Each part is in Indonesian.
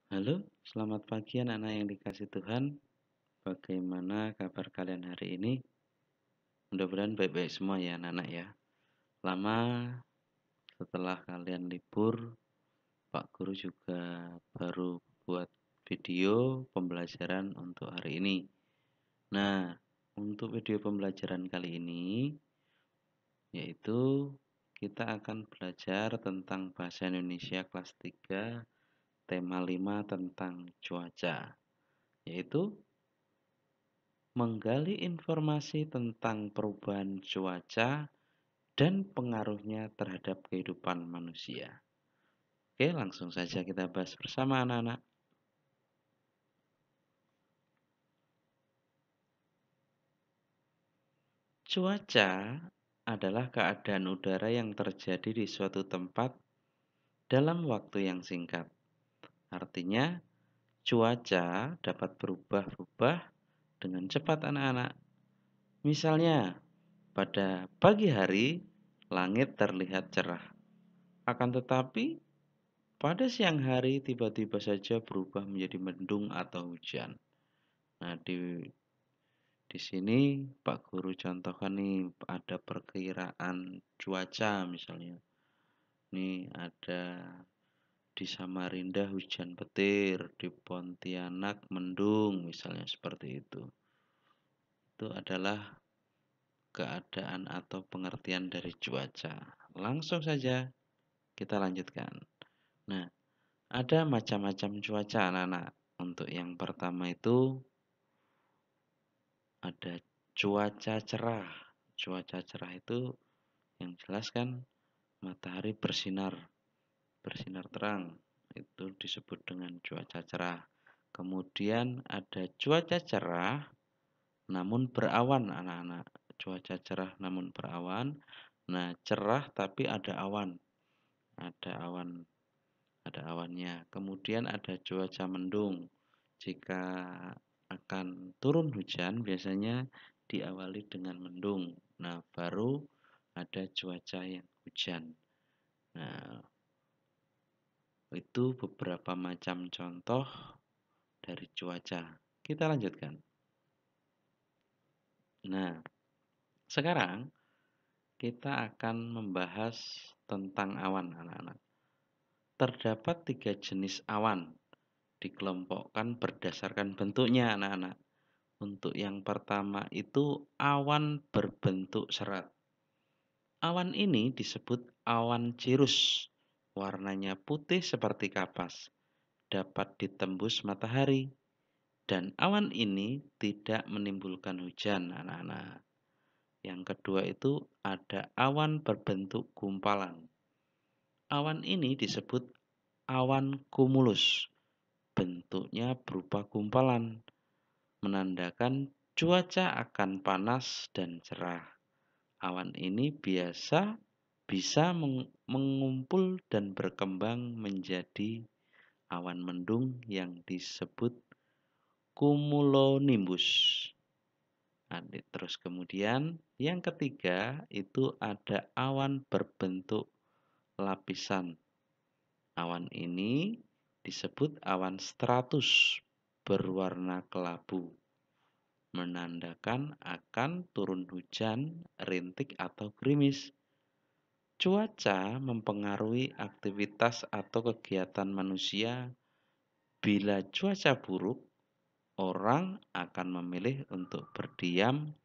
Halo, selamat pagi anak-anak yang dikasih Tuhan. Bagaimana kabar kalian hari ini? Mudah-mudahan baik-baik semua ya anak-anak ya. Lama setelah kalian libur, Pak Guru juga baru buat video pembelajaran untuk hari ini. Nah, untuk video pembelajaran kali ini, yaitu kita akan belajar tentang Bahasa Indonesia kelas 3, tema 5 tentang cuaca, yaitu menggali informasi tentang perubahan cuaca dan pengaruhnya terhadap kehidupan manusia. Oke, langsung saja kita bahas bersama anak-anak. Cuaca adalah keadaan udara yang terjadi di suatu tempat dalam waktu yang singkat. Artinya, cuaca dapat berubah-ubah dengan cepat anak-anak. Misalnya, pada pagi hari, langit terlihat cerah. Akan tetapi, pada siang hari tiba-tiba saja berubah menjadi mendung atau hujan. Nah, di sini Pak Guru contohkan nih ada perkiraan cuaca misalnya. Nih ada di Samarinda hujan petir, di Pontianak mendung misalnya seperti itu. Itu adalah keadaan atau pengertian dari cuaca. Langsung saja kita lanjutkan. Nah, ada macam-macam cuaca anak-anak. Untuk yang pertama itu ada cuaca cerah. Cuaca cerah itu yang jelas kan matahari bersinar terang. Itu disebut dengan cuaca cerah. Kemudian ada cuaca cerah namun berawan anak-anak. Cuaca cerah namun berawan. Nah, cerah tapi ada awan. Ada awan, ada awannya. Kemudian ada cuaca mendung. Jika akan turun hujan biasanya diawali dengan mendung. Nah, baru ada cuaca yang hujan. Nah, itu beberapa macam contoh dari cuaca. Kita lanjutkan. Nah, sekarang kita akan membahas tentang awan anak-anak. Terdapat 3 jenis awan, dikelompokkan berdasarkan bentuknya anak-anak. Untuk yang pertama itu awan berbentuk serat. Awan ini disebut awan cirrus. Warnanya putih seperti kapas, dapat ditembus matahari. Dan awan ini tidak menimbulkan hujan anak-anak. Yang kedua itu ada awan berbentuk gumpalan. Awan ini disebut awan cumulus. Bentuknya berupa gumpalan, menandakan cuaca akan panas dan cerah. Awan ini bisa mengumpul dan berkembang menjadi awan mendung yang disebut cumulonimbus. Terus kemudian yang ketiga itu ada awan berbentuk lapisan. Awan ini disebut awan stratus berwarna kelabu, menandakan akan turun hujan, rintik atau gerimis. Cuaca mempengaruhi aktivitas atau kegiatan manusia. Bila cuaca buruk, orang akan memilih untuk berdiam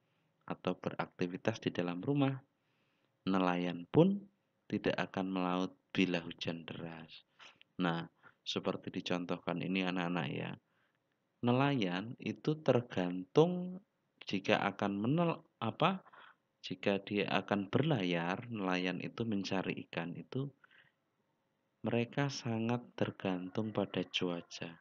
atau beraktivitas di dalam rumah. Nelayan pun tidak akan melaut bila hujan deras. Nah, seperti dicontohkan ini anak-anak ya. Nelayan itu tergantung jika akan jika dia akan berlayar, nelayan itu mencari ikan itu mereka sangat tergantung pada cuaca.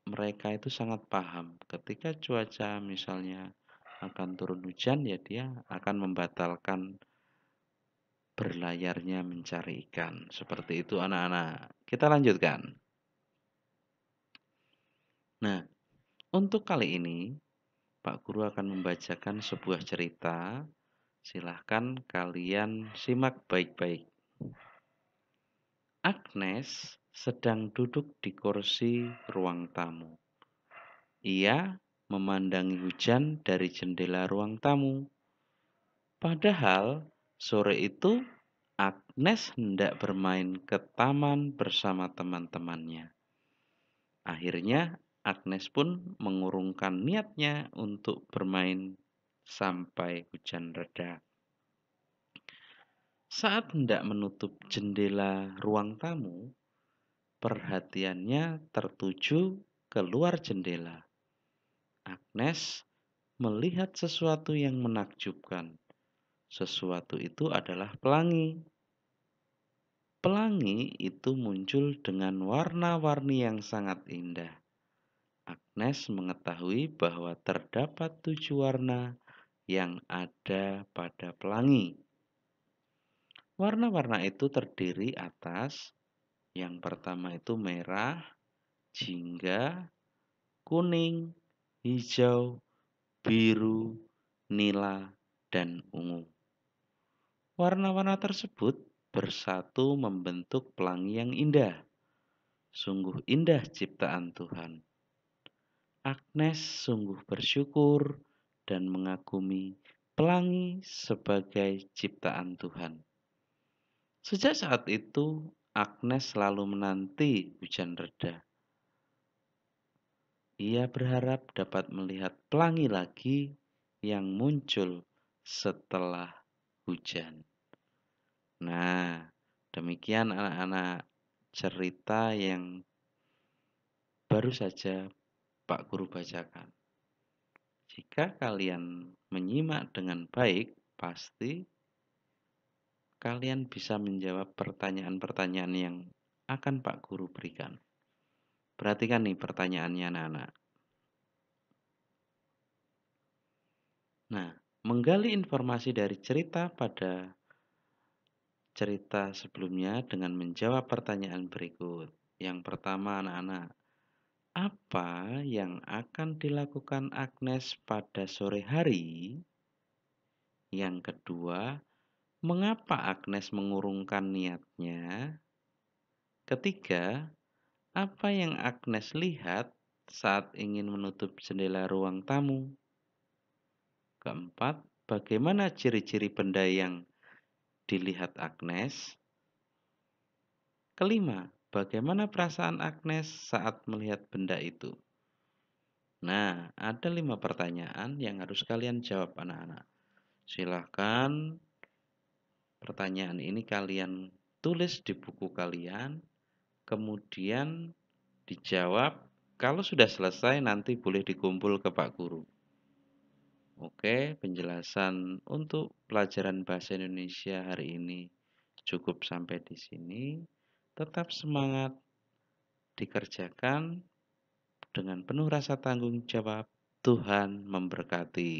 Mereka itu sangat paham ketika cuaca misalnya akan turun hujan ya dia akan membatalkan berlayarnya mencari ikan. Seperti itu anak-anak. Kita lanjutkan. Nah, untuk kali ini Pak Guru akan membacakan sebuah cerita. Silahkan kalian simak baik-baik. Agnes sedang duduk di kursi ruang tamu. Ia memandangi hujan dari jendela ruang tamu. Padahal sore itu Agnes hendak bermain ke taman bersama teman-temannya. Akhirnya Agnes pun mengurungkan niatnya untuk bermain sampai hujan reda. Saat hendak menutup jendela ruang tamu, perhatiannya tertuju keluar jendela. Agnes melihat sesuatu yang menakjubkan. Sesuatu itu adalah pelangi. Pelangi itu muncul dengan warna-warni yang sangat indah. Agnes mengetahui bahwa terdapat 7 warna yang ada pada pelangi. Warna-warna itu terdiri atas yang pertama itu merah, jingga, kuning, hijau, biru, nila, dan ungu. Warna-warna tersebut bersatu membentuk pelangi yang indah. Sungguh indah ciptaan Tuhan. Agnes sungguh bersyukur dan mengagumi pelangi sebagai ciptaan Tuhan. Sejak saat itu, Agnes selalu menanti hujan reda. Ia berharap dapat melihat pelangi lagi yang muncul setelah hujan. Nah, demikian anak-anak cerita yang baru saja Pak Guru bacakan. Jika kalian menyimak dengan baik, pasti kalian bisa menjawab pertanyaan-pertanyaan yang akan Pak Guru berikan. Perhatikan nih pertanyaannya anak-anak. Nah, menggali informasi dari cerita pada cerita sebelumnya dengan menjawab pertanyaan berikut. Yang pertama anak-anak, apa yang akan dilakukan Agnes pada sore hari? Yang kedua, mengapa Agnes mengurungkan niatnya? Ketiga, apa yang Agnes lihat saat ingin menutup jendela ruang tamu? Keempat, bagaimana ciri-ciri benda yang dilihat Agnes? Kelima, bagaimana perasaan Agnes saat melihat benda itu? Nah, ada 5 pertanyaan yang harus kalian jawab anak-anak. Silahkan pertanyaan ini kalian tulis di buku kalian, kemudian dijawab. Kalau sudah selesai nanti boleh dikumpul ke Pak Guru. Oke, penjelasan untuk pelajaran bahasa Indonesia hari ini cukup sampai di sini. Tetap semangat dikerjakan dengan penuh rasa tanggung jawab. Tuhan memberkati.